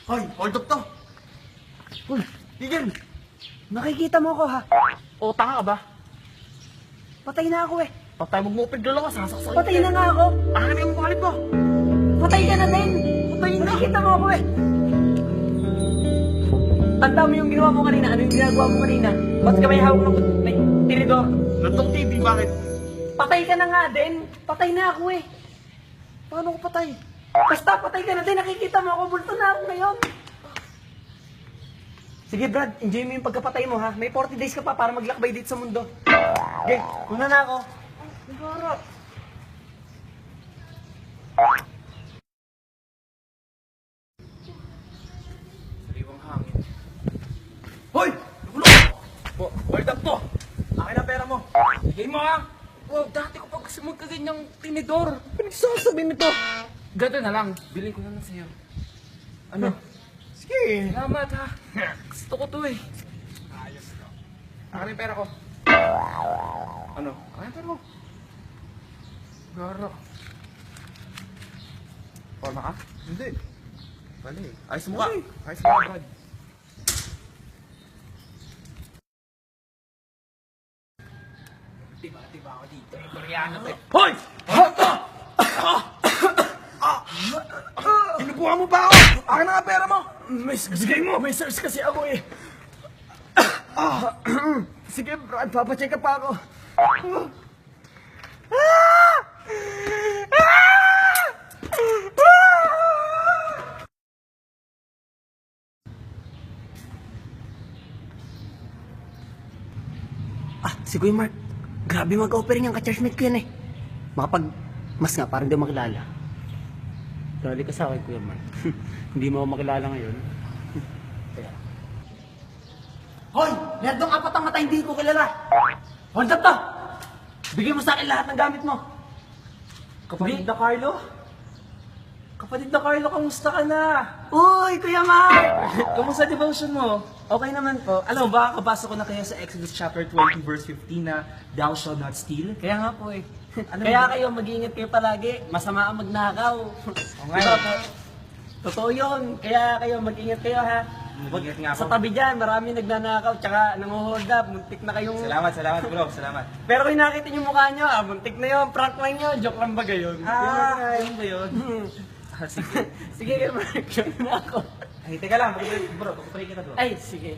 Hoy, hold up to. Uy, Tigil. nakikita mo ako ha? O, tanga ka ba? Patay na ako eh. Patay, mag-moped lang ako, sasaksakin. Patay na nga ako. Akin yung wallet mo. Patay ka na din. Patay na. Nakikita mo ako eh. Tanda mo yung ginawa mo kanina. Ano yung ginagawa mo kanina? Ba't ka may hawak ng may tinidor? Nantong TV, bakit? Patay ka na nga din. Patay na ako eh. Paano ko patay? Basta patay ka na din. Nakikita mo ako. Bulto na ako ngayon. Sige Brad, enjoy mo yung pagkapatay mo ha. May 40 days ka pa para maglakbay dito sa mundo. Okay, una na ako. Nagharap. Sariwang hangin. Hoy! Nagulong! Hold up to! Akin ang pera mo. Bigay mo ha! Wow, dati ko pa gusto magkaganyang tinidor. Pinagsasabi nito. Gado na lang. Bilhin ko na lang sa'yo. Ano? Sige. Salamat ha. Gusto ko to eh. Ayos ko. Akin yung pera ko. Ano? Akin yung pera mo. Garo. Forma ka? Hindi. Bali. Ayos mo ka. Ayos mo ka, Brad. Tiba ako dito. Koreano to. Hoy! Inubuhan mo ba ako? Akin na nga pera mo. May sige mo, may search kasi ako eh. Sige Brad, papacheck pa ako. Si Kuya Mark. Grabe mag-offering yung ka-chargemate ko yan eh. Makapag mas nga, parang di mo makilala. Dali ka sa akin, Kuya Mark. Hindi mo ako makilala ngayon. Kaya. Hoy! Nerdong apat ang mata, hindi ko kilala. Hold up to! Bigyan mo sa akin lahat ng gamit mo. Kapatid na Carlo? Kapatid na Carlo, kamusta ka na? Uy, Kuya Mark! Kamusta devotion mo? Okay naman po. Alam mo ba, kabasa ko na kayo sa Exodus chapter 20 verse 15 na thou shalt not steal. Kaya nga po eh. Ano Kaya ba? kayo, mag-iingat kayo palagi. Masama ang magnakaw. nga Diba eh. po? Totoo yun. Kaya kayo, mag-ingat kayo ha. Mag-ingat nga Sa ako. tabi dyan, marami nagnanakaw, tsaka nanguhold up. Muntik na kayong... Salamat bro, salamat. Pero kung nakita niyo mukha niyo, muntik na yun. Prank lang yun. Joke lang ba gayon? Yun ba yun? Sige. Sige kayo, Mark. Join na ako. Ay, teka lang, bro, pag-pray kita bro. Ay, sige.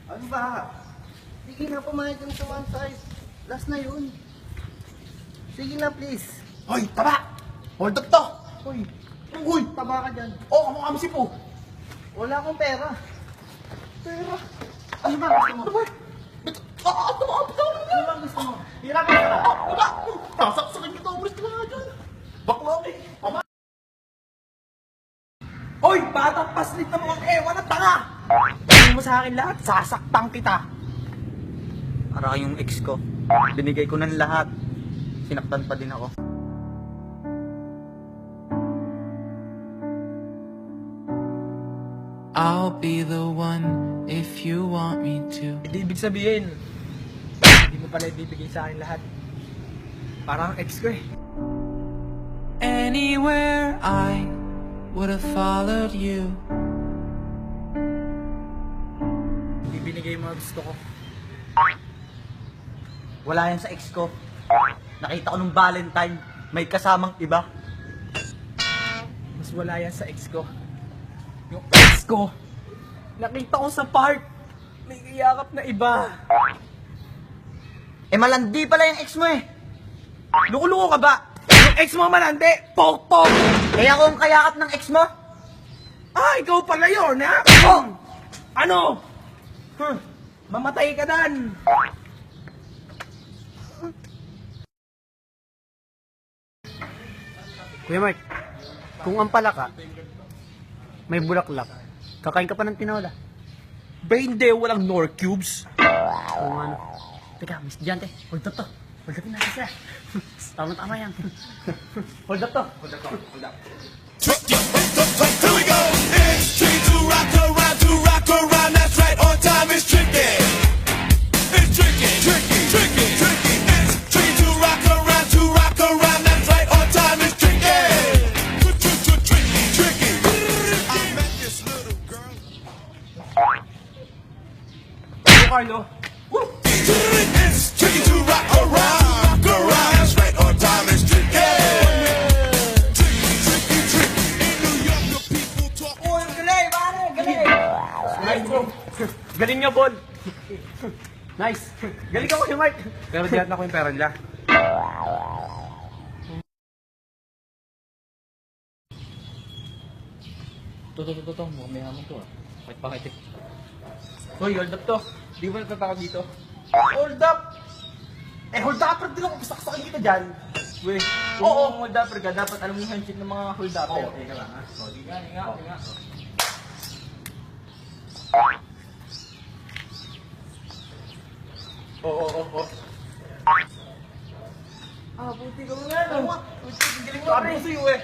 Ano ba? Sige na, pumayag yung sa one size. Last na yun. Sige na, please. Hoy, taba! Hold up to! Uy, Uy! taba ka dyan. Oh, kamukha mo si Po. Wala akong pera. Pera. Ano ba gusto mo? Ano ba gusto mo? Hirap ka na. Sasaksakin kita, umalis ka nga dyan. Bakla eh. Hoy, batang paslit na mukhang ewan at tanga! Sabihin mo sa akin lahat, sasaktan kita. Para yung ex ko, binigay ko ng lahat. Sinaktan pa din ako. I'll be the one if you want me to. Hindi ibig sabihin, hindi mo pala ibibigay sa akin lahat. Parang ex ko eh. Anywhere I would have followed you. Hindi binigay mo ang gusto ko. Wala yan sa ex ko. Nakita ko nung Valentine, may kasamang iba. Mas wala yan sa ex ko. Yung ex ko, nakita ko sa park, may iyakap na iba. Eh malandi pala yung ex mo eh. Luko-luko ka ba? Yung ex mo malandi, pok-pok. Eh ako ang kayakap ng ex mo? Ah, ikaw pala yun ha? Oh! Ano? Mamatay ka dan. Kuya Mark, kung ang pala ka, may bulaklak, kakain ka pa ng tinola. Ba hindi, walang Nor Cubes? Kung ano. Teka, Miss Diante, hold up to. Hold upin natin siya. Tama-tama yan. Hold up to. Hold up. Here we go. It's tricky to rock around. That's right. On time is tricky. It's tricky, tricky, tricky, tricky. It's tricky to rock around. That's right. On time is tricky. Galing niya, Bon. Nice! Galing ka Kuya Mark! Pero diyan na ko yung pera nila. To. Mukhang may hamon to ah. Pakit. Hoy, hold up to. Di ba natatakot dito? Hold up! Hold upper din ako. Pasaksakin kita dyan. Weh, Oo. hold upper ka, dapat alam mo yung handshake ng mga hold upper. Oo, teka lang ha. Hinga. Oo. Buti ka mo nga no. Galing mo ako sa'yo eh.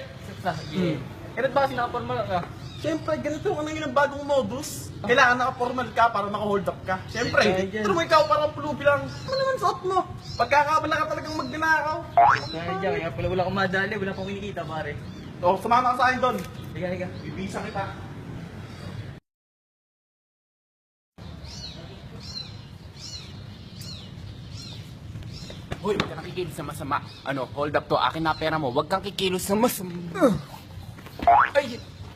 Kailan ba kasi nakapormal ka? Siyempre, ganito ka na yun ang bagong modus. Kailangan naka-formal ka para naka-hold up ka. Siyempre, pero mo ikaw parang pulubi lang. Ano naman suot mo? Pagkakabala ka talagang magnanakaw. Kaya pala wala akong madali, wala akong kinikita pare. O, sumama ka sa akin doon. Higa. Bibisa kita. Hoy, huwag ka nang kikilos sa masama. Ano, hold up to, akin na pera mo. Huwag kang kikilos sa masama.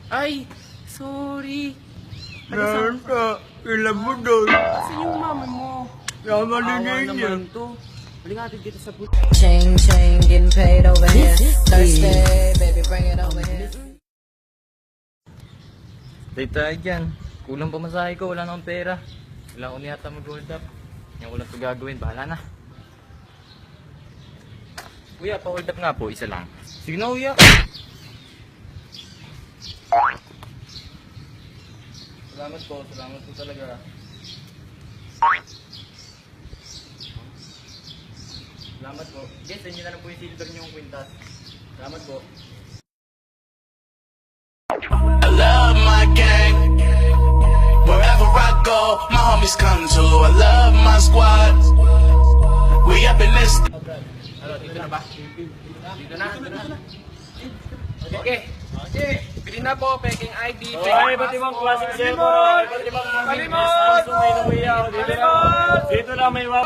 Ay, sorry. Meron ka. Ilan mo doon? Kasi yung mama mo. Yaman din Awa yun yan. naman to. Halika dito sa buti. Chain, getting paid over here. Thursday, baby, bring it over here. Dahil tayo dyan. Kulang pamasahe ko, wala na akong pera. Wala akong niyata mag-hold up. Yung ko lang ito gagawin, bahala na. Kuya, pa-hold up nga po, isa lang. Sige na, uya. Salamat po talaga. Salamat po. Yes, send nyo na lang po yung silver nyo yung kwintas. Salamat po. I love my gang. Wherever I go, my homies come too. I love my squad. We up in this. Ano, dito na ba? Dito na. Okay. Bili na po, peking ID. Ay, iba't ibang klaseng sebo, iba't ibang business. May nawiyaw. Dito na may wap.